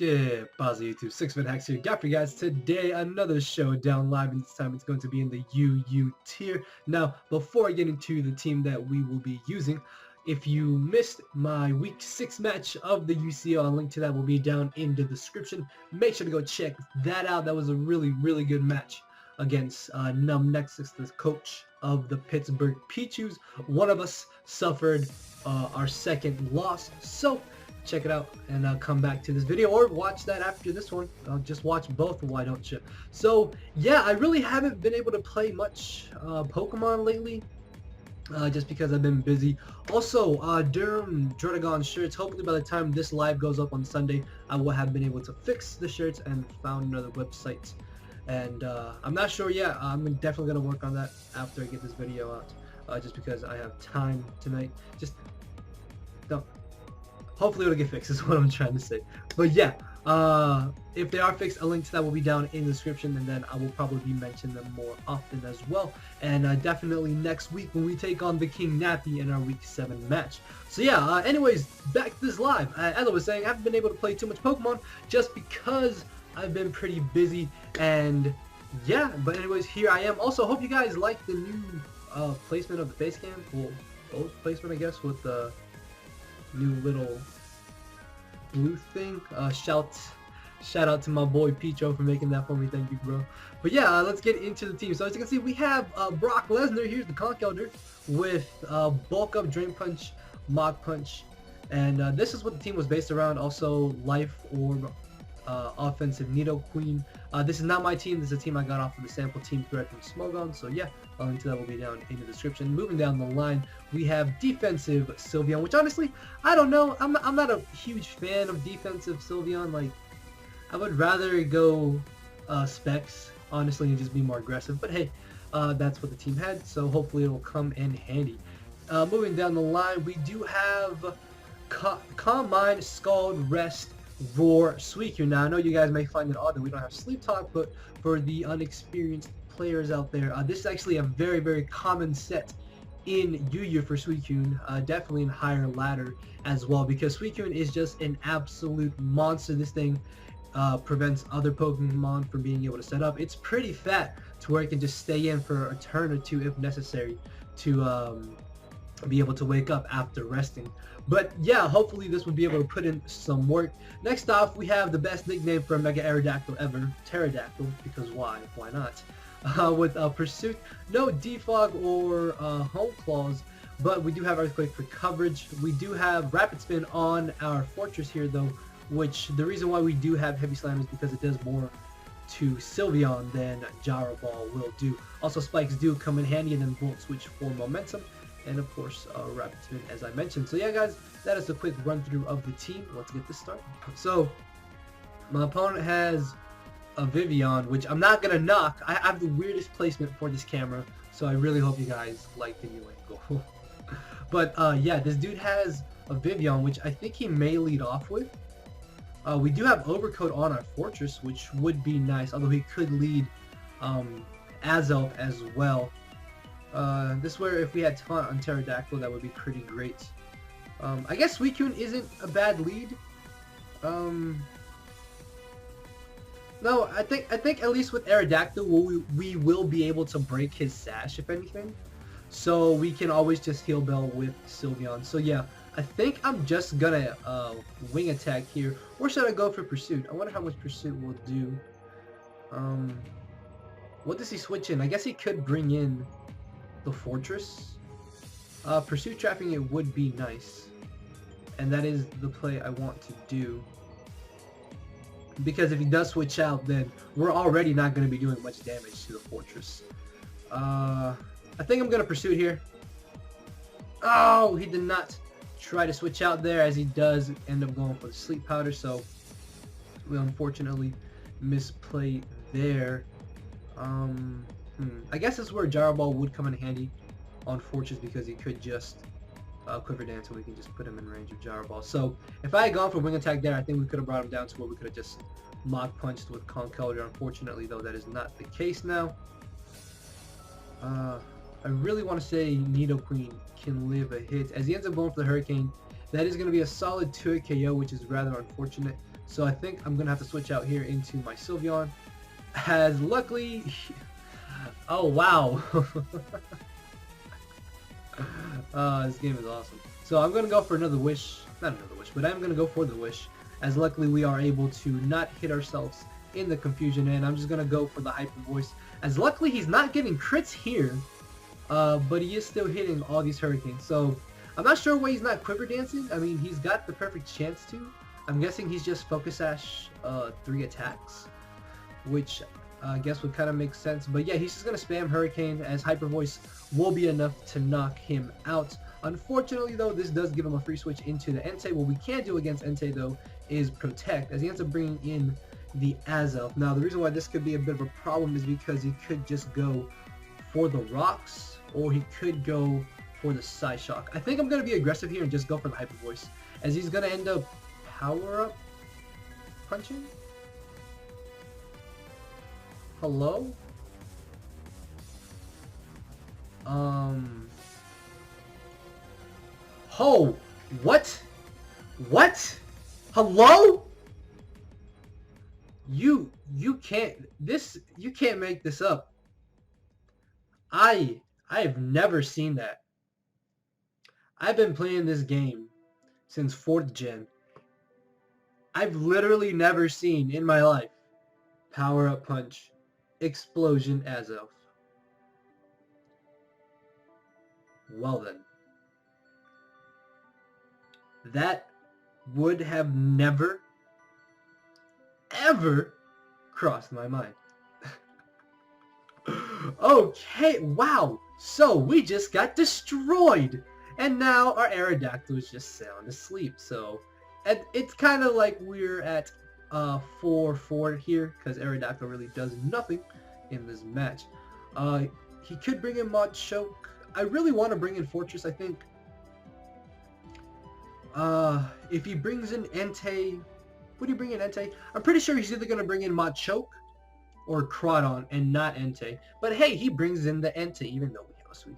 Yeah, pause YouTube. 6-Foot Hacks here. Got for you guys today another Showdown live, and this time it's going to be in the UU tier. Now, before I get into the team that we will be using, if you missed my week 6 match of the UCL, a link to that will be down in the description. Make sure to go check that out. That was a really good match against Num Nexus, the coach of the Pittsburgh Pichus. One of us suffered our second loss, so check it out and come back to this video, or watch that after this one. Just watch both, why don't you? So yeah, I really haven't been able to play much Pokemon lately, just because I've been busy. Also, Durham Druddigons shirts, hopefully by the time this live goes up on Sunday, I will have been able to fix the shirts and found another website. And I'm not sure yet. I'm definitely going to work on that after I get this video out, just because I have time tonight. Just don't. Hopefully it'll get fixed is what I'm trying to say. But yeah, if they are fixed, a link to that will be down in the description, and then I will probably be mentioning them more often as well. And definitely next week when we take on the King Nappy in our week 7 match. So yeah, anyways, back to this live. As I was saying, I haven't been able to play too much Pokemon just because I've been pretty busy, and yeah, but anyways, here I am. Also, hope you guys like the new placement of the Facecam. Well, old placement, I guess, with the new little blue thing. Shout out to my boy Picho for making that for me. Thank you, bro. But yeah, let's get into the team. So as you can see, we have Brock Lesnar. Here's the COOONKELDUUUUR with bulk up, drain punch, mach punch, and this is what the team was based around. Also, life orb, offensive Nidoqueen. This is not my team. This is a team I got off of the sample team thread from Smogon. So yeah, a link to that will be down in the description. Moving down the line, we have defensive Sylveon, which honestly, I don't know. I'm not a huge fan of defensive Sylveon. Like, I would rather go specs, honestly, and just be more aggressive. But hey, that's what the team had, so hopefully it'll come in handy. Moving down the line, we do have Calm Mind, Scald, Rest, Roar, Suicune. Now, I know you guys may find it odd that we don't have Sleep Talk, but for the unexperienced players out there, this is actually a very common set in UU for Suicune, definitely in higher ladder as well, because Suicune is just an absolute monster. This thing prevents other Pokemon from being able to set up. It's pretty fat to where it can just stay in for a turn or two if necessary to be able to wake up after resting. But yeah, hopefully this will be able to put in some work. Next off, we have the best nickname for a Mega Aerodactyl ever, Pterodactyl, because why not? With Pursuit, no Defog or Home Claws, but we do have Earthquake for coverage. We do have Rapid Spin on our Fortress here though, which the reason why we do have Heavy Slam is because it does more to Sylveon than Gyro Ball will do. Also, Spikes do come in handy, and then Volt Switch for momentum, and of course Rapid Spin as I mentioned. So yeah guys, that is a quick run through of the team. Let's get this started. So my opponent has a Vivian, which I'm not gonna knock. I have the weirdest placement for this camera, so I really hope you guys like the new angle. But yeah, this dude has a Vivian, which I think he may lead off with. We do have Overcoat on our Fortress, which would be nice, although he could lead Azelf as well. This where if we had Taunt on Pterodactyl, that would be pretty great. I guess Suicune isn't a bad lead. No, I think at least with Aerodactyl, we will be able to break his Sash, if anything. So we can always just Heal Bell with Sylveon. So yeah, I think I'm just gonna Wing Attack here. Or should I go for Pursuit? I wonder how much Pursuit will do. What does he switch in? I guess he could bring in the Fortress. Pursuit Trapping it would be nice. And that is the play I want to do. Because if he does switch out, then we're already not going to be doing much damage to the Fortress. I think I'm going to Pursuit here. Oh, he did not try to switch out there, as he does end up going for the Sleep Powder, so we unfortunately misplay there. I guess that's where Gyro Ball would come in handy on Fortress, because he could just Quiver Dance, so we can just put him in range of Gyro Ball. So if I had gone for Wing Attack there, I think we could have brought him down to where we could have just Mach Punched with COOONKELDUUUR. Unfortunately, though, that is not the case now. I really want to say Nidoqueen can live a hit, as he ends up going for the Hurricane. That is going to be a solid 2 KO, which is rather unfortunate. So I think I'm gonna have to switch out here into my Sylveon. As luckily, oh wow, this game is awesome. So I'm gonna go for another wish, not another wish, but I'm gonna go for the wish. As luckily we are able to not hit ourselves in the confusion, and I'm just gonna go for the Hyper Voice. As luckily he's not getting crits here, but he is still hitting all these hurricanes. So I'm not sure why he's not quiver dancing. I mean, he's got the perfect chance to. I'm guessing he's just Focus Sash 3 attacks, which I guess would kind of make sense. But yeah, he's just going to spam Hurricane, as Hyper Voice will be enough to knock him out. Unfortunately though, this does give him a free switch into the Entei. What we can do against Entei though is Protect, as he ends up bringing in the Azelf. Now the reason why this could be a bit of a problem is because he could just go for the rocks, or he could go for the Psyshock. I think I'm going to be aggressive here and just go for the Hyper Voice, as he's going to end up power up punching. Hello? Oh, what? What? Hello? You can't, you can't make this up. I've never seen that. I've been playing this game since 4th gen. I've literally never seen in my life Power Up Punch, Explosion Azelf. Well then. That would have never, ever crossed my mind. Okay, wow. So we just got destroyed. And now our Aerodactyl is just sound asleep. So it's kind of like we're at 4-4 here, because Aerodactyl really does nothing in this match. He could bring in Machoke. I really want to bring in Fortress, I think. If he brings in Entei, would he bring in Entei? I'm pretty sure he's either going to bring in Machoke or Crawdon and not Entei. But hey, he brings in the Entei, even though we have a Suicune.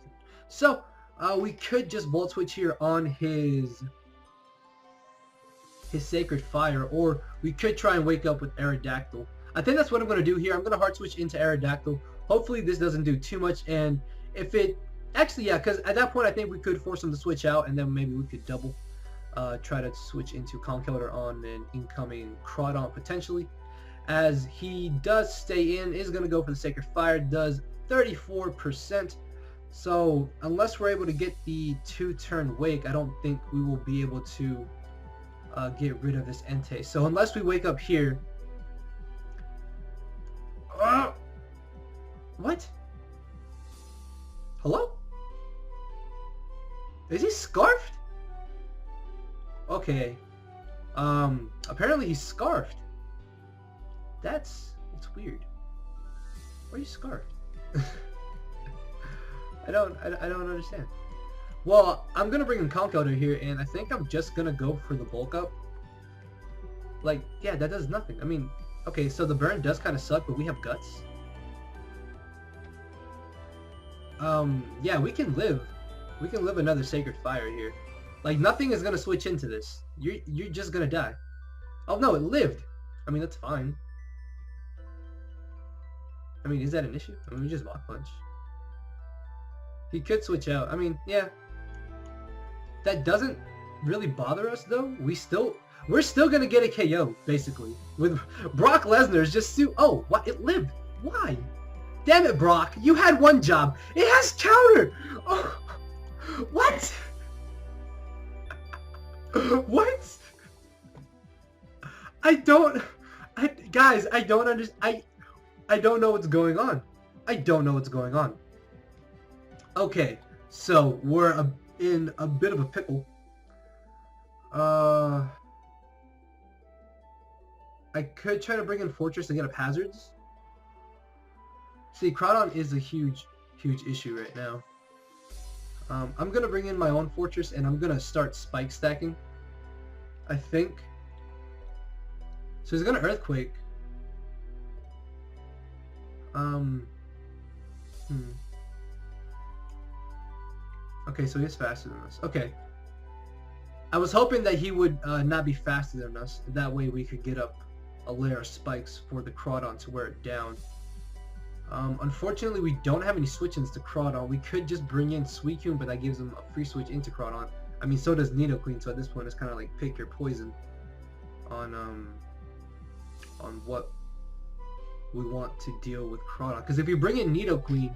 So, we could just Volt Switch here on his Sacred Fire, or we could try and wake up with Aerodactyl. I think that's what I'm going to do here. I'm going to Hard Switch into Aerodactyl. Hopefully this doesn't do too much, and if it... Actually, yeah, because at that point I think we could force him to switch out, and then maybe we could double try to switch into Conkeldurr on an incoming Crawdon potentially. As he does stay in, is going to go for the Sacred Fire, does 34%. So unless we're able to get the 2-turn wake, I don't think we will be able to get rid of this Entei. So unless we wake up here... What? Hello? Is he scarfed? Okay. Apparently he's scarfed. It's weird. Why are you scarfed? I don't understand. Well, I'm gonna bring in Conkeldurr here, and I think I'm just gonna go for the bulk up. Like, yeah, that does nothing. I mean, okay, so the burn does kind of suck, but we have guts. Yeah, we can live. We can live another Sacred Fire here. Like, nothing is gonna switch into this. You're just gonna die. Oh no, it lived. I mean, that's fine. I mean, is that an issue? I mean, we just Mach Punch. He could switch out. I mean, yeah. That doesn't really bother us though. We're still gonna get a KO basically. With Brock Lesnar's just oh, what? It lived. Why? Damn it, Brock! You had one job. It has counter. Oh, what? What? Guys, I don't understand. I don't know what's going on. I don't know what's going on. Okay, so we're in a bit of a pickle. I could try to bring in Fortress and get up hazards. See, Crawdon is a huge issue right now. I'm gonna bring in my own Fortress and I'm gonna start spike stacking, I think. So he's gonna Earthquake. Okay, so he's faster than us. Okay. I was hoping that he would not be faster than us. That way we could get up a layer of spikes for the Crawdon to wear it down. Unfortunately, we don't have any switch-ins to Crawdon. We could just bring in Suicune, but that gives him a free switch into Crawdon. I mean, so does Nidoqueen, so at this point it's kind of like pick your poison on what we want to deal with Crawdon. Because if you bring in Nidoqueen,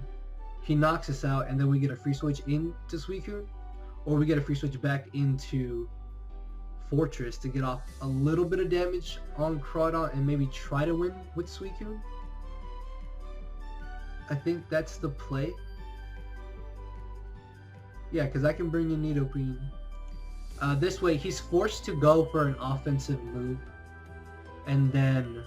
he knocks us out, and then we get a free switch into Suicune, or we get a free switch back into Fortress to get off a little bit of damage on Crawdon and maybe try to win with Suicune. I think that's the play. Yeah, because I can bring in Nidoqueen. This way, he's forced to go for an offensive move, and then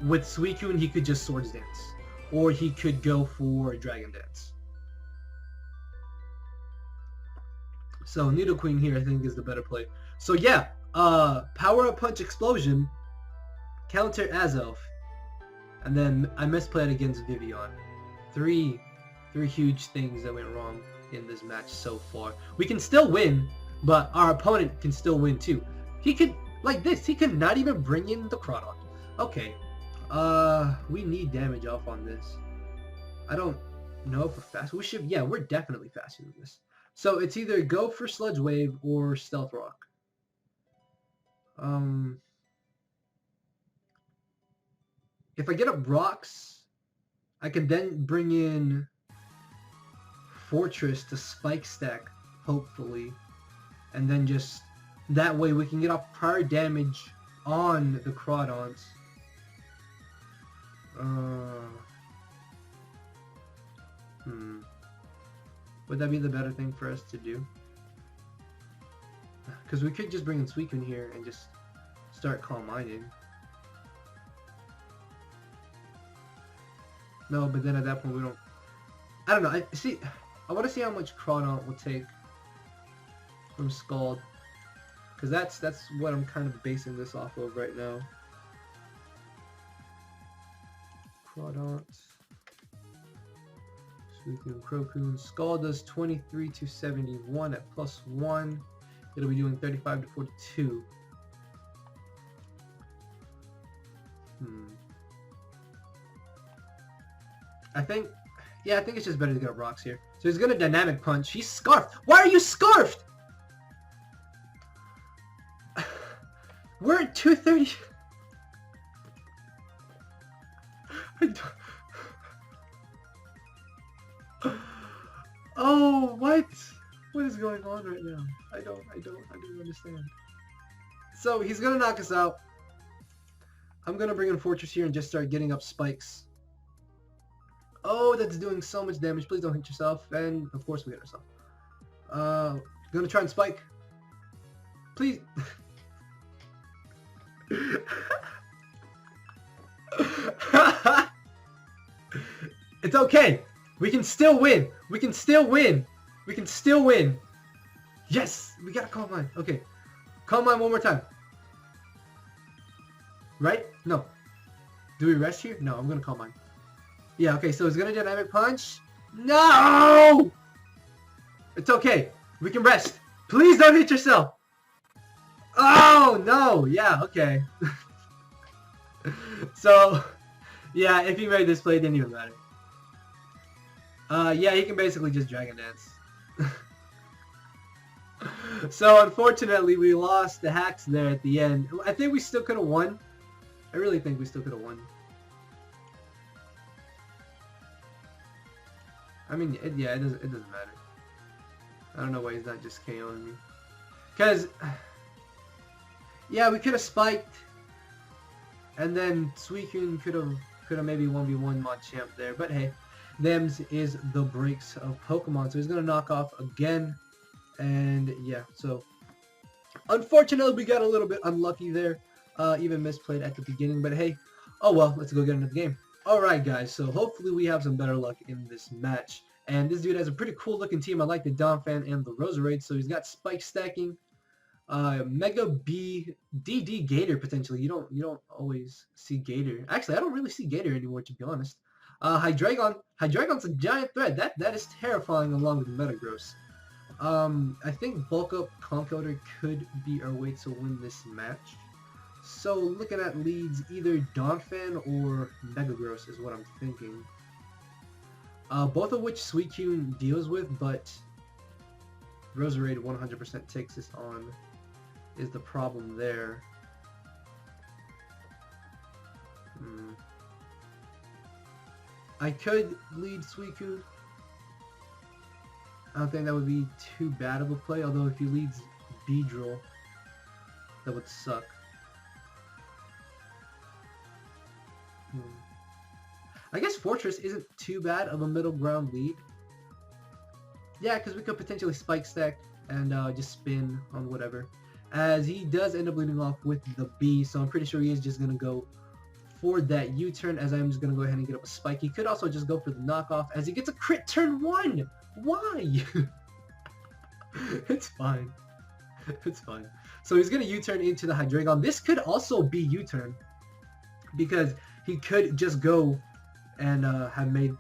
with Suicune, he could just Swords Dance, or he could go for Dragon Dance. So Nidoqueen here, I think, is the better play. So yeah, Power Up Punch Explosion, counter Azelf, and then I misplayed against Vivian. Three huge things that went wrong in this match so far. We can still win, but our opponent can still win too. He could, like this, he could not even bring in the Crawdon. Okay, we need damage off on this. I don't know if we're fast. We should, yeah, we're definitely faster than this. So it's either go for Sludge Wave or Stealth Rock. If I get up rocks, I can then bring in Fortress to Spike Stack, hopefully. And then just, that way we can get off prior damage on the Crawdons. Would that be the better thing for us to do? Because we could just bring in Suicune here and just start Calm Minding. No, but then at that point we don't... I don't know. I want to see how much Crawdon will take from Scald. Because that's what I'm kind of basing this off of right now. Crawdon. Suicune, Crocoon. Scald does 23 to 71 at +1. It'll be doing 35 to 42. I think it's just better to get rocks here. So he's gonna Dynamic Punch. He's Scarfed. Why are you Scarfed? We're at 230. Oh, what? What is going on right now? I don't understand. So he's gonna knock us out. I'm gonna bring in Fortress here and just start getting up spikes. Oh, that's doing so much damage. Please don't hit yourself. And of course we hit ourselves. Gonna try and spike. Please. It's okay. We can still win. We can still win. We can still win. Yes, we gotta Calm Mind. Okay, Calm Mind one more time. Right? No. Do we rest here? No, I'm gonna Calm Mind. Yeah, okay, so he's gonna Dynamic Punch. No! It's okay. We can rest. Please don't hit yourself. Oh, no. Yeah, okay. So, yeah, if he made this play, it didn't even matter. Yeah, he can basically just Dragon Dance. So, unfortunately, we lost the hacks there at the end. I think we still could have won. I really think we still could have won. I mean, yeah, it doesn't matter. I don't know why he's not just KOing me. Because, yeah, we could have spiked. And then Suicune could have maybe 1v1 Machamp there. But hey, them's is the breaks of Pokemon. So he's going to knock off again. And yeah, so unfortunately we got a little bit unlucky there. Even misplayed at the beginning. But hey, oh well, let's go get another game. Alright guys, so hopefully we have some better luck in this match. And this dude has a pretty cool looking team. I like the Donphan and the Roserade. So he's got Spike Stacking, Mega B, DD Gator potentially. You don't always see Gator. Actually, I don't really see Gator anymore, to be honest. Hydreigon. Hydreigon's a giant threat. That is terrifying along with Metagross. I think bulk up Conkeldurr could be our way to win this match. So looking at leads, either Donphan or Mega Gross is what I'm thinking. Both of which Suicune deals with, but Roserade 100% takes this on is the problem there. I could lead Suicune. I don't think that would be too bad of a play, although if he leads Beedrill, that would suck. I guess Fortress isn't too bad of a middle ground lead. Yeah, because we could potentially Spike Stack and just spin on whatever. As he does end up leading off with the B, so I'm pretty sure he is just going to go for that U-turn, as I'm just going to go ahead and get up a Spike. He could also just go for the knockoff, as he gets a crit turn 1! Why? It's fine. It's fine. So he's going to U-turn into the Hydreigon. This could also be U-turn, because he could just go and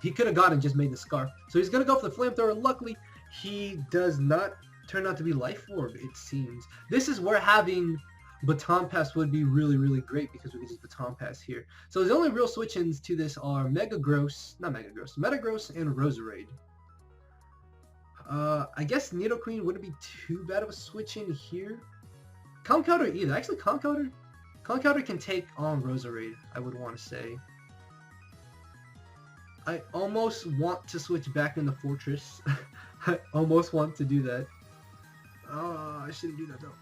he could have gone and just made the Scarf. So he's going to go for the Flamethrower. Luckily, he does not turn out to be Life Orb, it seems. This is where having Baton Pass would be really, really great, because we could just Baton Pass here. So the only real switch-ins to this are Metagross, and Roserade. I guess Nidoqueen wouldn't be too bad of a switch-in here. Conkeldurr either. Actually, Conkeldurr can take on Roserade, I would want to say. I almost want to switch back into Fortress. I almost want to do that. Oh, I shouldn't do that though.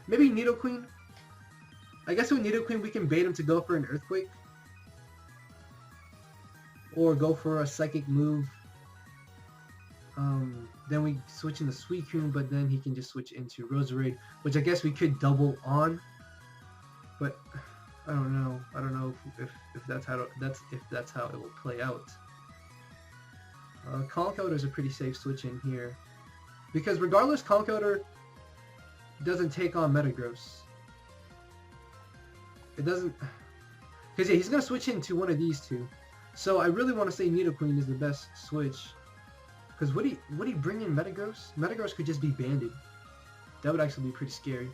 Maybe Nidoqueen. I guess with Nidoqueen we can bait him to go for an Earthquake. Or go for a Psychic move. Then we switch into Suicune, but then he can just switch into Roserade, which I guess we could double on. But I don't know. I don't know if that's how it will play out. Conkeldurr is a pretty safe switch in here, because regardless, Conkeldurr doesn't take on Metagross. It doesn't, because yeah, he's gonna switch into one of these two. So I really want to say Nidoqueen is the best switch, because would he bring in Metagross? Metagross could just be banded. That would actually be pretty scary.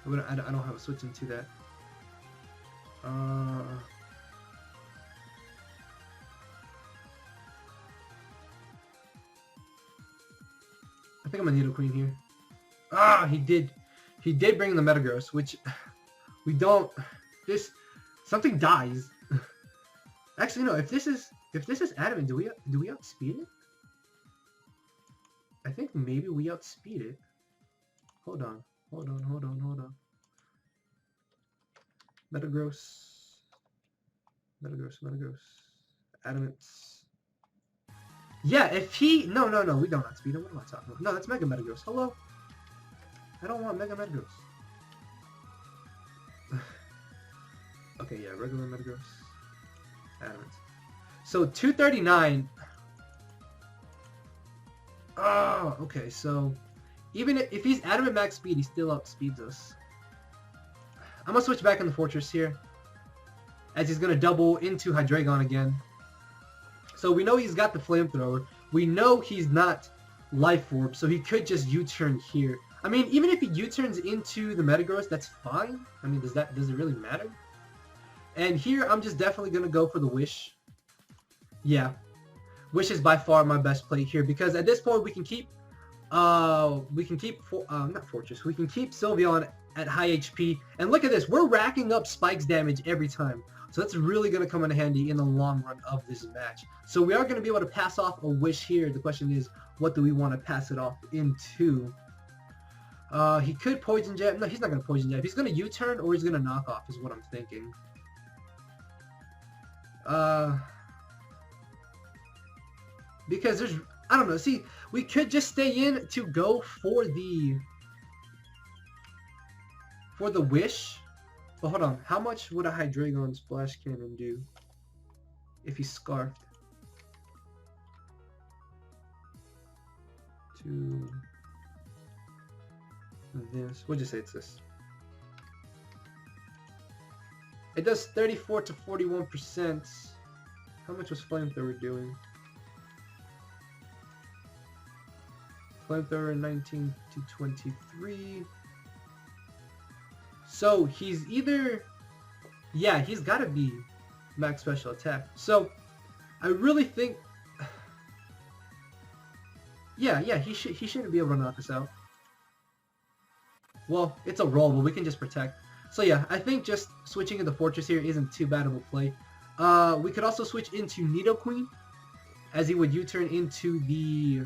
I don't have a switch into that. I think I'm a Nidoqueen here. Ah, he did bring in the Metagross, which we don't. Something dies. Actually, no. If this is adamant, do we outspeed it? I think maybe we outspeed it. Hold on. Metagross. Adamant. Yeah, if he... No, we don't outspeed him. What am I talking about? No, that's Mega Metagross. Hello? I don't want Mega Metagross. Okay, yeah, regular Metagross. Adamant. So, 239... Oh, okay, so... Even if he's Adamant max speed, he still outspeeds us. I'm gonna switch back in the Fortress here, as he's gonna double into Hydreigon again. So we know he's got the Flamethrower. We know he's not Life Orb, so he could just U-turn here. I mean, even if he U-turns into the Metagross, that's fine. I mean, does it really matter? And here, I'm just definitely gonna go for the Wish. Yeah, Wish is by far my best play here, because at this point we can keep Sylveon at high HP, and look at this, we're racking up Spike's damage every time, so that's really going to come in handy in the long run of this match. So we are going to be able to pass off a Wish here. The question is, what do we want to pass it off into? He could Poison Jab. No, he's not going to Poison Jab. He's going to U-turn, or he's going to knock off, is what I'm thinking. Because there's, I don't know, see, we could just stay in to go for the Wish. But hold on, how much would a Hydreigon Splash Cannon do if he Scarfed? To this, we'll just say it's this. It does 34 to 41%. How much was Flamethrower doing? Flamethrower 19 to 23. So he's either, yeah, he's got to be max special attack. So I really think, yeah, he shouldn't be able to knock us out. Well, it's a roll, but we can just protect. So yeah, I think just switching into Fortress here isn't too bad of a play. We could also switch into Nidoqueen, as he would U-turn into the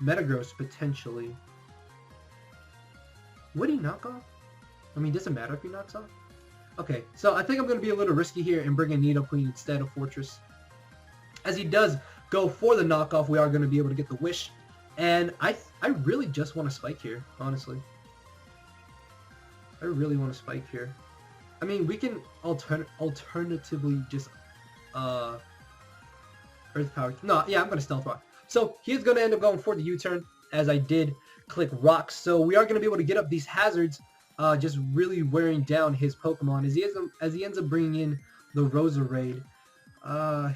Metagross potentially. Would he knock off? I mean, does it matter if he knocks off? Okay, so I think I'm going to be a little risky here and bring in Nidoqueen instead of Fortress. As he does go for the knockoff, we are going to be able to get the Wish. And I really just want to Spike here, honestly. I really want to Spike here. I mean, we can alternatively just Earth Power. No, yeah, I'm going to Stealth Rock. So he's going to end up going for the U-turn, as I did click Rock. So we are going to be able to get up these hazards, just really wearing down his Pokemon as he ends up bringing in the Roserade.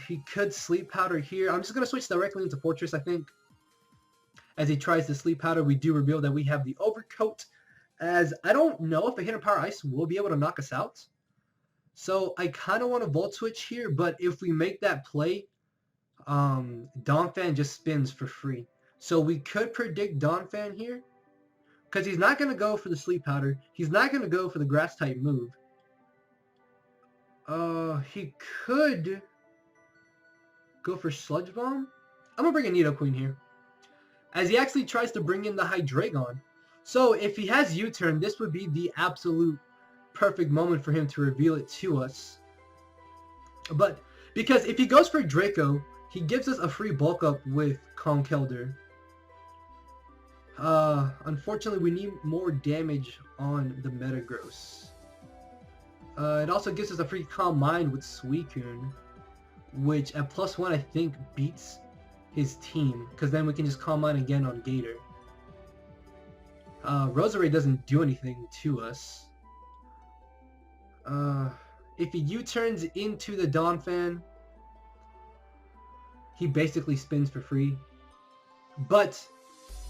He could Sleep Powder here. I'm just going to switch directly into Fortress, I think. As he tries to Sleep Powder, we do reveal that we have the Overcoat, as I don't know if a Hidden Power Ice will be able to knock us out. So I kind of want to Volt Switch here, but if we make that play, Donphan just spins for free. So we could predict Donphan here, because he's not going to go for the Sleep Powder. He's not going to go for the Grass-type move. He could go for Sludge Bomb. I'm going to bring in Nidoqueen here, as he actually tries to bring in the Hydreigon. So if he has U-turn, this would be the absolute perfect moment for him to reveal it to us. But because if he goes for Draco, he gives us a free bulk up with Conkeldurr. Unfortunately, we need more damage on the Metagross. It also gives us a free Calm Mind with Suicune, which at +1 I think beats his team, because then we can just Calm Mind again on Gator. Roserade doesn't do anything to us. If he U-turns into the Donphan, he basically spins for free. But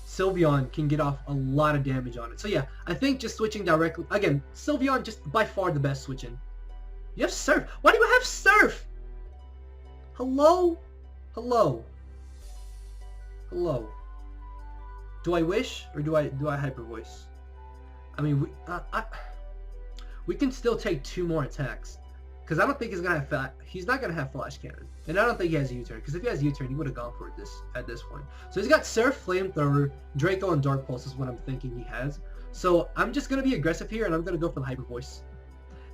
Sylveon can get off a lot of damage on it. So yeah, I think just switching directly... Again, Sylveon just by far the best switch-in. You have Surf. Why do you have Surf? Hello? Hello? Hello? Do I Wish or do I Hyper Voice? I mean, we can still take 2 more attacks, because I don't think he's not gonna have Flash Cannon, and I don't think he has U-turn. Because if he has U-turn, he would have gone for it at this point. So he's got Surf, Flamethrower, Draco, and Dark Pulse is what I'm thinking he has. So I'm just gonna be aggressive here, and I'm gonna go for the Hyper Voice,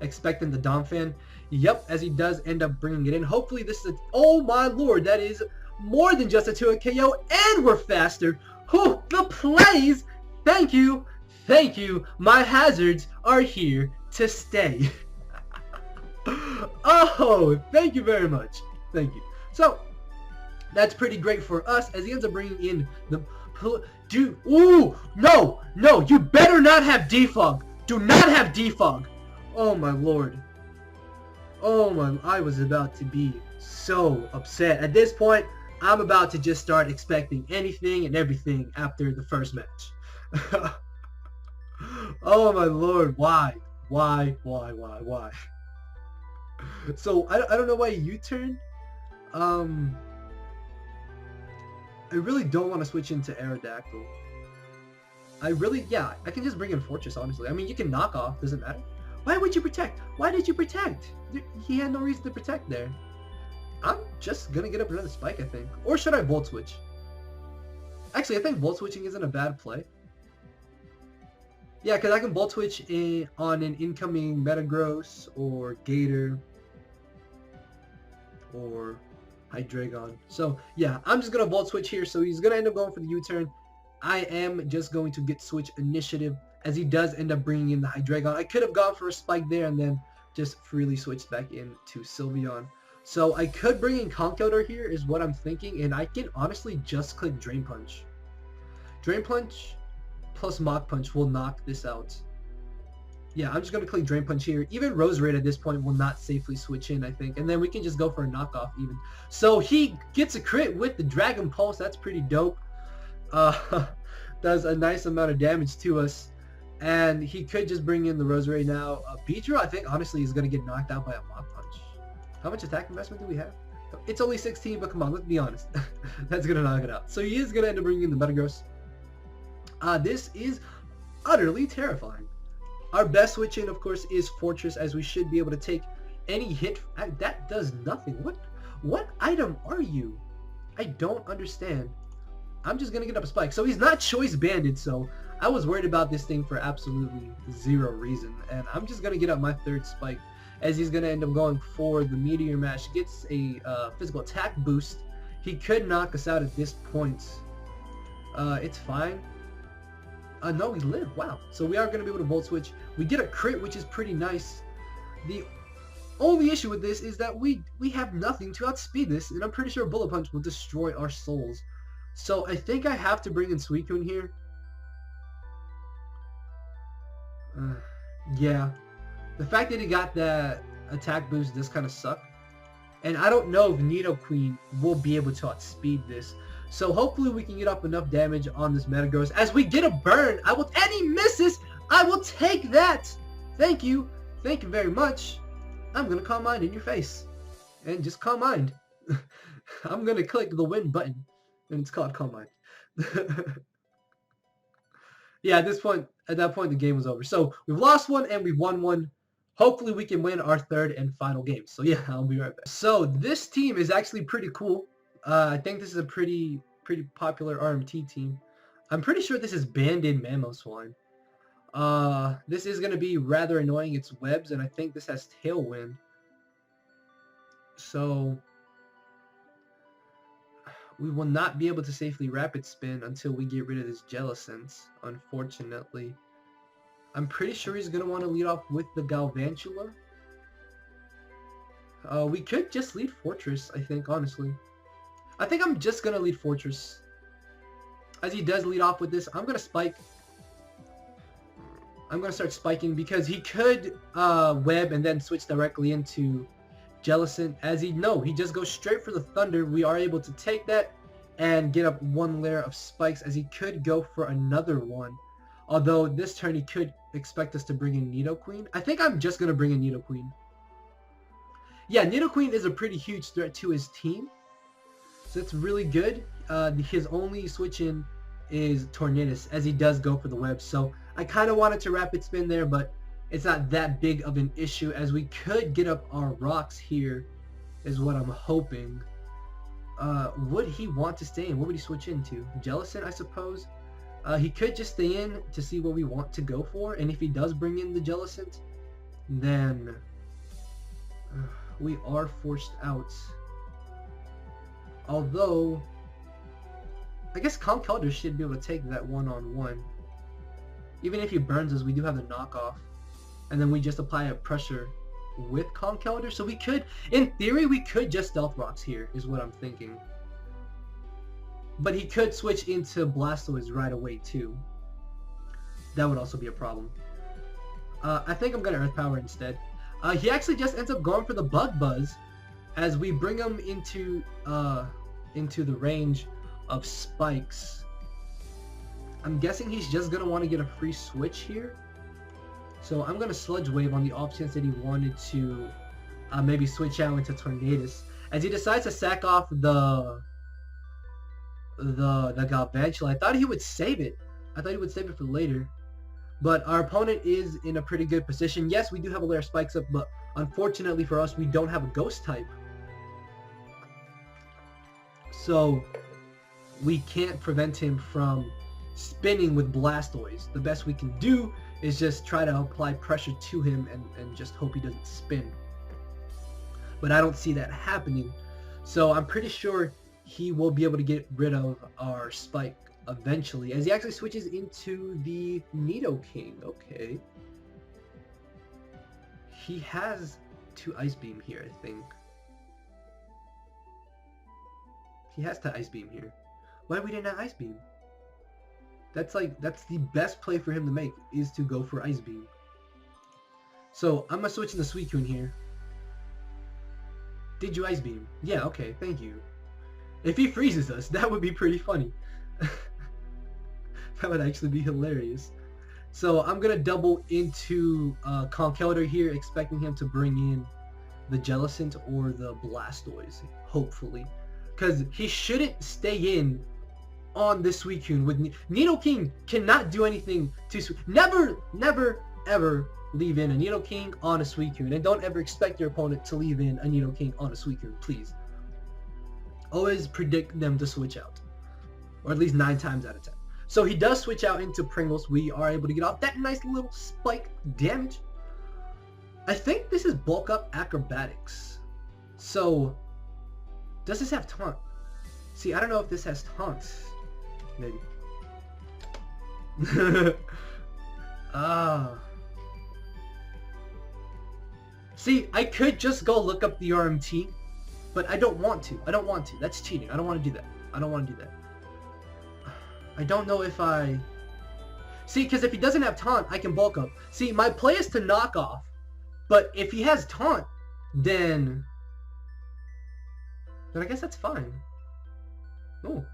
expecting the Donphan. Yep, as he does end up bringing it in. Hopefully this is oh my lord, that is more than just a 2-hit KO, and we're faster. Whew, the plays! Thank you! Thank you! My hazards are here to stay. Oh, thank you very much. Thank you. So, that's pretty great for us, as he ends up bringing in the... Dude, ooh! No! No! You better not have Defog! Do not have Defog! Oh my lord. Oh my... I was about to be so upset. At this point, I'm about to just start expecting anything and everything after the first match. Oh my lord, why? Why? So, I don't know why you U-turn. I really don't want to switch into Aerodactyl. Yeah, I can just bring in Fortress, honestly. I mean, you can knock off, doesn't matter. Why would you protect? Why did you protect? He had no reason to protect there. I'm just gonna get up another Spike, I think. Or should I Volt Switch? Actually, I think Volt Switching isn't a bad play. Yeah, because I can Volt Switch on an incoming Metagross or Gator or Hydreigon. So, yeah, I'm just going to Volt Switch here. So he's going to end up going for the U-turn. I am just going to get Switch Initiative, as he does end up bringing in the Hydreigon. I could have gone for a Spike there and then just freely switched back into Sylveon. So I could bring in Conkeldurr here is what I'm thinking, and I can honestly just click Drain Punch. Drain Punch plus Mach Punch will knock this out. Yeah, I'm just going to click Drain Punch here. Even Roserade at this point will not safely switch in, I think. And then we can just go for a knockoff even. So he gets a crit with the Dragon Pulse. That's pretty dope. uh, does a nice amount of damage to us. And he could just bring in the Rosary now. Beedrill, I think, honestly, is going to get knocked out by a Mach Punch. How much attack investment do we have? It's only 16, but come on, let's be honest. That's going to knock it out. So he is going to end up bringing in the Metagross. This is utterly terrifying. Our best switch in, of course, is Fortress, as we should be able to take any hit. That does nothing. What item are you? I don't understand. I'm just going to get up a Spike. So he's not Choice Banded, so I was worried about this thing for absolutely zero reason. And I'm just going to get up my third Spike, as he's going to end up going for the Meteor Mash. Gets a physical attack boost. He could knock us out at this point. It's fine. No, we live. Wow. So we are going to be able to Volt Switch. We get a crit, which is pretty nice. The only issue with this is that we have nothing to outspeed this, and I'm pretty sure Bullet Punch will destroy our souls. So I think I have to bring in Suicune here. Yeah. The fact that he got that attack boost does kind of suck. And I don't know if Nidoqueen will be able to outspeed this. So hopefully we can get up enough damage on this Metagross. As we get a burn, and he misses! I will take that! Thank you. Thank you very much. I'm going to Calm Mind in your face. And just Calm Mind. I'm going to click the win button. And it's called Calm Mind. Yeah, at that point, the game was over. So we've lost one and we've won one. Hopefully we can win our third and final game. So yeah, I'll be right back. So this team is actually pretty cool. I think this is a pretty popular RMT team. I'm pretty sure this is Banded Mamoswine. This is going to be rather annoying. It's webs, and I think this has Tailwind. So we will not be able to safely Rapid Spin until we get rid of this Jellicent, unfortunately. I'm pretty sure he's going to want to lead off with the Galvantula. We could just lead Fortress, I think, honestly. I think I'm just going to lead Fortress. As he does lead off with this, I'm going to Spike. I'm going to start spiking because he could web and then switch directly into Jellicent. As he just goes straight for the Thunder. We are able to take that and get up one layer of spikes, as he could go for another one. Although this turn he could expect us to bring in Nidoqueen. I think I'm just going to bring in Nidoqueen. Yeah, Nidoqueen is a pretty huge threat to his team. So it's really good. His only switch in is Tornadus, as he does go for the web. So I kind of wanted to Rapid Spin there, but it's not that big of an issue, as we could get up our rocks here, is what I'm hoping. Would he want to stay in? What would he switch into? Jellicent, I suppose. He could just stay in to see what we want to go for, and if he does bring in the Jellicent, then we are forced out. Although, I guess COOONKELDUUUUR should be able to take that one-on-one. Even if he burns us, we do have the knockoff. And then we just apply a pressure with COOONKELDUUUUR. So we could, in theory, we could just Stealth Rocks here, is what I'm thinking. But he could switch into Blastoise right away, too. That would also be a problem. I think I'm going to Earth Power instead. He actually just ends up going for the Bug Buzz, as we bring him into the range of spikes. I'm guessing he's just going to want to get a free switch here. So I'm going to Sludge Wave on the off chance that he wanted to maybe switch out into Tornadus. As he decides to sack off the Galvantula. I thought he would save it. I thought he would save it for later. But our opponent is in a pretty good position. Yes, we do have a layer of spikes up, but unfortunately for us, we don't have a ghost type. So we can't prevent him from spinning with Blastoise. The best we can do is just try to apply pressure to him and just hope he doesn't spin. But I don't see that happening. So I'm pretty sure he will be able to get rid of our spike eventually, as he actually switches into the Nidoking. Okay. He has 2 Ice Beam here, I think. He has to Ice Beam here. Why we didn't have Ice Beam? That's the best play for him to make, is to go for Ice Beam. So I'm gonna switch into Suicune here. Did you Ice Beam? Yeah, okay, thank you. If he freezes us, that would be pretty funny. That would actually be hilarious. So I'm gonna double into Conkeldurr here, expecting him to bring in the Jellicent or the Blastoise, hopefully, because he shouldn't stay in on this Suicune with Nidoking cannot do anything to never ever leave in a Nidoking on a Suicune, and don't ever expect your opponent to leave in a Nidoking on a Suicune, please. Always predict them to switch out, or at least 9 times out of 10. So he does switch out into Pringles. We are able to get off that nice little spike damage. I think this is bulk up acrobatics. So does this have taunt? See, I don't know if this has taunt. Maybe. See, I could just go look up the RMT, but I don't want to. I don't want to. That's cheating. I don't want to do that. I don't want to do that. I don't know if I... See, because if he doesn't have taunt, I can bulk up. See, my play is to knock off, but if he has taunt, then I guess that's fine. Oh.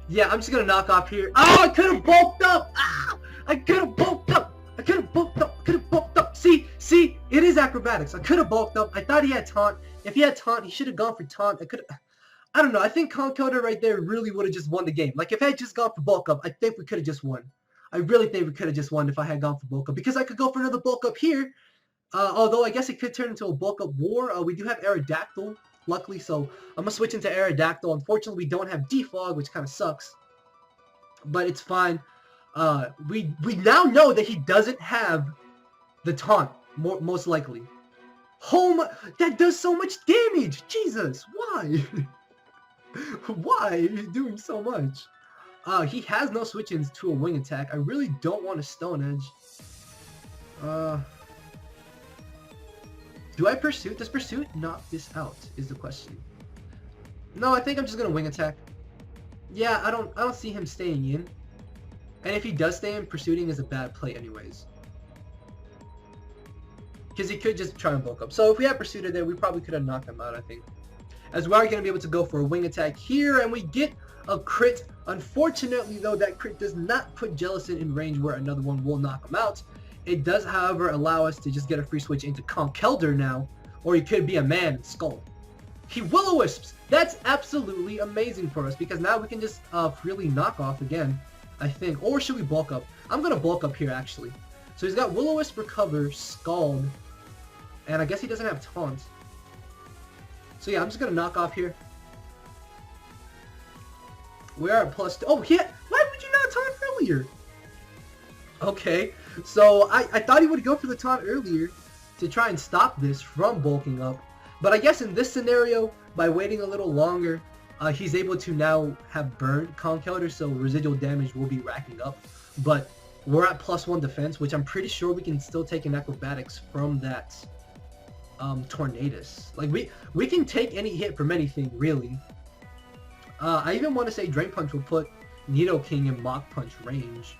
Yeah, I'm just gonna knock off here. Oh, I could have bulked up! Ah! I could have bulked up! I could have bulked up! I could have bulked up! See, it is acrobatics. I could have bulked up. I thought he had taunt. If he had taunt, he should have gone for taunt. I don't know. I think Conkeldurr right there really would have just won the game. Like, if I had just gone for bulk up, I think we could have just won. I really think we could have just won if I had gone for bulk up, because I could go for another bulk up here. Although I guess it could turn into a bulk up war. We do have Aerodactyl, luckily, so I'm gonna switch into Aerodactyl. Unfortunately, we don't have Defog, which kind of sucks, but it's fine. We now know that he doesn't have the taunt, most likely. That does so much damage! Jesus, why? Why are you doing so much? He has no switch-ins to a wing attack. I really don't want a Stone Edge. Do I Pursuit? Does Pursuit knock this out, is the question. No, I think I'm just gonna wing attack. Yeah, I don't see him staying in. And if he does stay in, Pursuiting is a bad play anyways. Because he could just try and bulk up. So if we had Pursuiter there, we probably could have knocked him out, I think. As we are going to be able to go for a wing attack here, and we get a crit. Unfortunately, though, that crit does not put Jellicent in range where another one will knock him out. It does, however, allow us to just get a free switch into Conkeldurr now, or he could be a man and Skull. He Will-O-Wisps! That's absolutely amazing for us, because now we can just freely knock off again, I think. Or should we bulk up? I'm going to bulk up here, actually. So he's got Will-O-Wisp, Recover, Scald, and I guess he doesn't have Taunt. So yeah, I'm just going to knock off here. We are at +2. Oh, why would you not taunt earlier? Okay, so I thought he would go for the taunt earlier to try and stop this from bulking up. But I guess in this scenario, by waiting a little longer, he's able to now have burned Conkeldurr, so residual damage will be racking up. But we're at +1 defense, which I'm pretty sure we can still take an acrobatics from that Tornadus. Like, we can take any hit from anything, really. I even want to say Drain Punch will put Nidoking in Mach Punch range.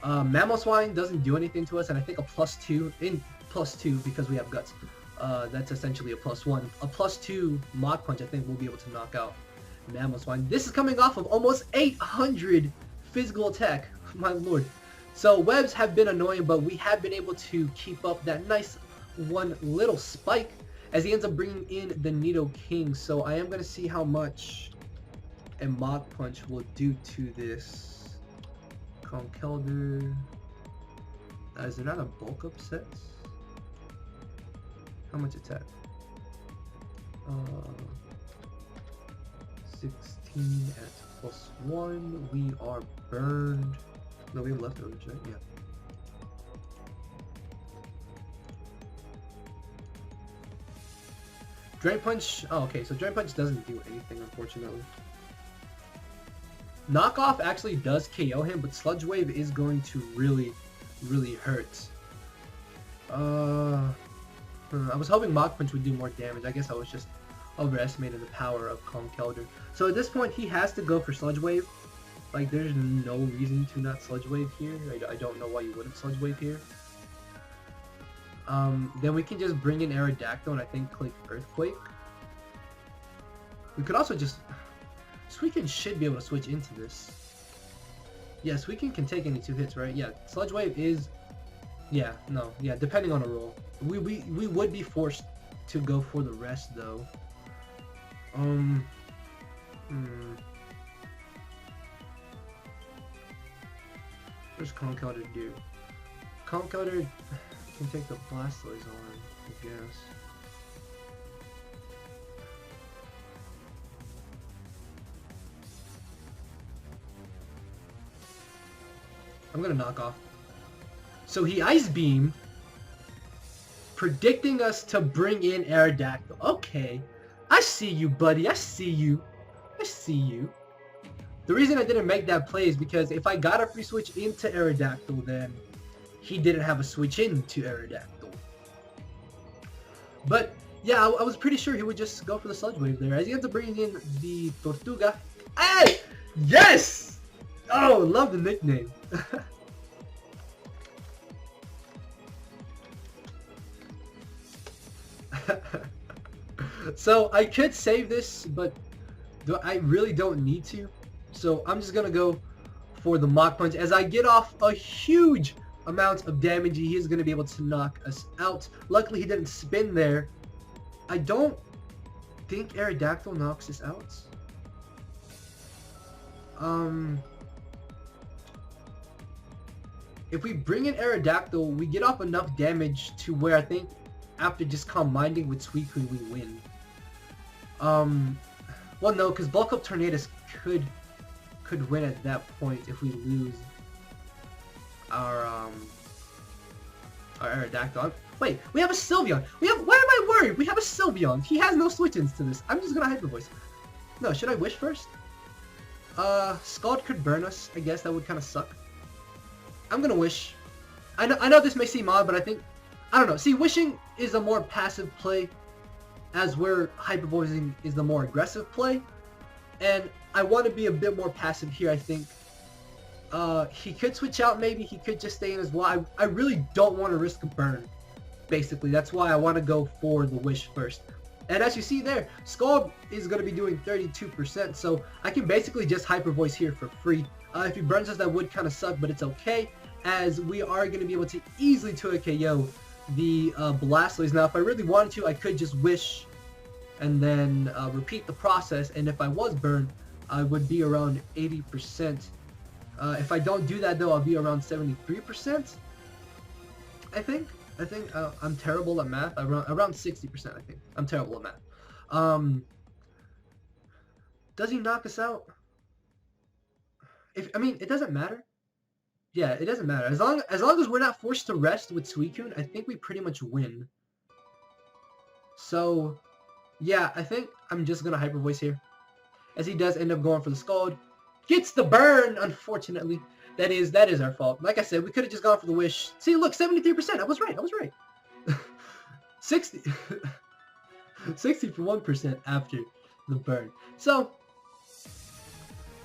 Mamoswine doesn't do anything to us, and I think a +2 because we have Guts. That's essentially a +1. A +2 Mach Punch, I think, we'll be able to knock out Mamoswine. This is coming off of almost 800 physical attack. My lord. So webs have been annoying, but we have been able to keep up that nice one little spike as he ends up bringing in the Nidoking. So I am going to see how much a Mach Punch will do to this Conkeldurr. Is there not a bulk up set? How much attack? 16 at +1. We are burned. No, we have leftovers, right? Yeah. Drain Punch. Oh, okay. So Drain Punch doesn't do anything, unfortunately. Knockoff actually does KO him, but Sludge Wave is going to really, really hurt. I was hoping Mach Punch would do more damage. I guess I was just overestimating the power of Conkeldurr. So at this point, he has to go for Sludge Wave. Like, there's no reason to not Sludge Wave here. I don't know why you wouldn't Sludge Wave here. Then we can just bring in Aerodactyl and I think click Earthquake. We could also just... Suicune should be able to switch into this. Yeah, Suicune can take any 2 hits, right? Yeah, Sludge Wave is... Yeah, no, yeah, depending on a roll. We would be forced to go for the rest, though. What's Conkeldurr do? Conkeldurr can take the Blastoise on, I guess. I'm gonna knock off. So he Ice Beam, predicting us to bring in Aerodactyl. Okay, I see you, buddy. I see you. I see you. The reason I didn't make that play is because if I got a free switch into Aerodactyl, then he didn't have a switch into Aerodactyl. But yeah, I was pretty sure he would just go for the Sludge Wave there. As he ends up bringing in the Tortuga. Hey! Yes! Oh, love the nickname. So I could save this, but I really don't need to. So I'm just gonna go for the Mach Punch. As I get off a huge amount of damage, he is gonna be able to knock us out. Luckily he didn't spin there. I don't think Aerodactyl knocks us out. If we bring in Aerodactyl, we get off enough damage to where I think after just Calm Minding with Suicune, we win. Well, no, because Bulk Up Tornadus could win at that point if we lose our Aerodactyl. Wait, we have a Sylveon. Why am I worried? We have a Sylveon. He has no switch-ins to this. I'm just gonna Hyper Voice. No, should I Wish first? Scald could burn us. I guess that would kind of suck. I'm gonna Wish. I know this may seem odd, but I don't know. See, Wishing is a more passive play, as where Hyper Voicing is the more aggressive play. And I want to be a bit more passive here, I think. He could switch out maybe. He could just stay in as well. I really don't want to risk a burn, basically. That's why I want to go for the Wish first. And as you see there, Scald is going to be doing 32%, so I can basically just Hyper Voice here for free. If he burns us, that would kind of suck, but it's okay, as we are going to be able to easily 2 KO the Blastoise. Now, if I really wanted to, I could just Wish and then repeat the process, and if I was burned, I would be around 80%. If I don't do that, though, I'll be around 73%, I think. I'm terrible at math. Around 60%, I think. I'm terrible at math. Does he knock us out? I mean, it doesn't matter. Yeah, it doesn't matter. As long as we're not forced to rest with Suicune, I think we pretty much win. So, yeah, I think I'm just gonna Hyper Voice here, as he does end up going for the Scald. Gets the burn, unfortunately. That is our fault. Like I said, we could have just gone for the Wish. See, look, 73%. I was right. 61% after the burn. So,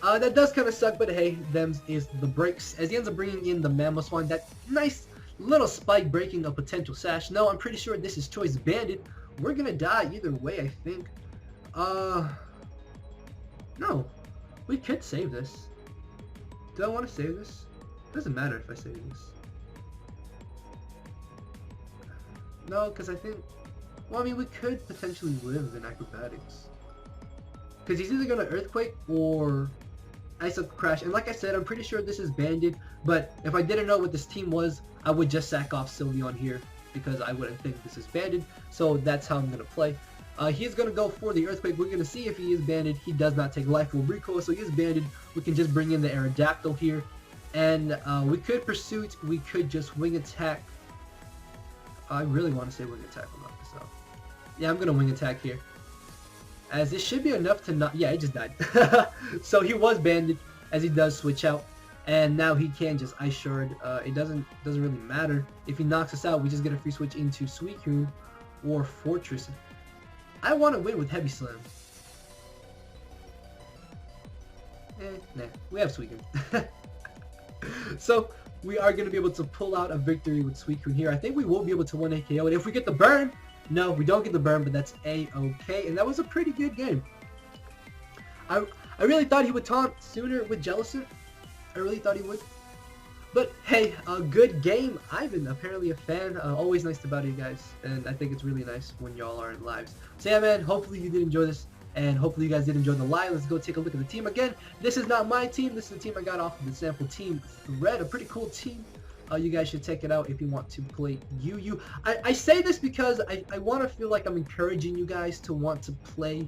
that does kind of suck, but hey, them is the breaks. As he ends up bringing in the Mamoswine, that nice little spike breaking a potential Sash. No, I'm pretty sure this is Choice Banded. We're gonna die either way, I think. No. We could save this. Do I want to save this? Doesn't matter if I save this. No, because I think... Well, I mean, we could potentially live in Acrobatics. Because he's either going to Earthquake or Ice Up Crash. And like I said, I'm pretty sure this is banded. But if I didn't know what this team was, I would just sack off Sylveon here, because I wouldn't think this is banded. So that's how I'm going to play. He's going to go for the Earthquake. We're going to see if he is banded. He does not take Life Full Recoil, so he is banded. We can just bring in the Aerodactyl here. And we could Pursuit. We could just Wing Attack. I really want to say Wing Attack will knock this out. Yeah, I'm going to Wing Attack here, as this should be enough to not... Yeah, he just died. So he was banded, as he does switch out. And now he can just Ice Shard. It doesn't really matter. If he knocks us out, we just get a free switch into Suicune or Fortress. I want to win with Heavy Slam. Nah, we have Suicune. So we are going to be able to pull out a victory with Suicune here. I think we will be able to 1-hit KO it if we get the burn. No, we don't get the burn, but that's A-okay. And that was a pretty good game. I really thought he would taunt sooner with Jellicent. I really thought he would. But hey, a good game. I've been apparently a fan. Always nice to battle you guys, and I think it's really nice when y'all are in lives. So yeah, man, hopefully you did enjoy this, and hopefully you guys did enjoy the live. Let's go take a look at the team again. This is not my team. This is the team I got off of the sample team thread. A pretty cool team. You guys should check it out if you want to play UU. I say this because I want to feel like I'm encouraging you guys to want to play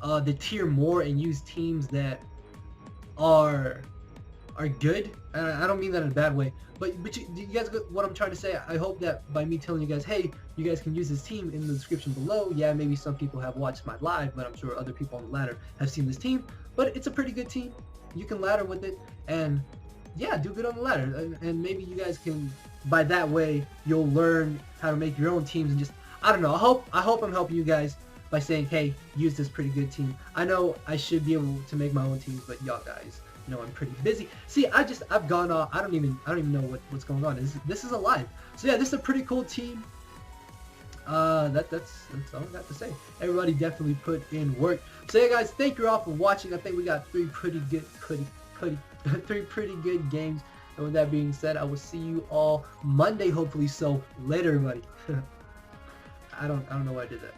the tier more and use teams that are good. And I don't mean that in a bad way, but you guys get what I'm trying to say. I hope that by me telling you guys, hey, you guys can use this team in the description below. Yeah, maybe some people have watched my live, but I'm sure other people on the ladder have seen this team. But it's a pretty good team. You can ladder with it, and yeah, do good on the ladder. And maybe you guys can, by that way, you'll learn how to make your own teams and just, I don't know. I hope I'm helping you guys by saying, hey, use this pretty good team. I know I should be able to make my own teams, but y'all guys know I'm pretty busy. See, I've gone off. I don't even know what's going on. This is a live. So yeah, this is a pretty cool team. That's all I got to say. Everybody definitely put in work. So yeah, guys, thank you all for watching. I think we got three pretty good games. And with that being said, I will see you all Monday, hopefully. So later, everybody. I don't know why I did that.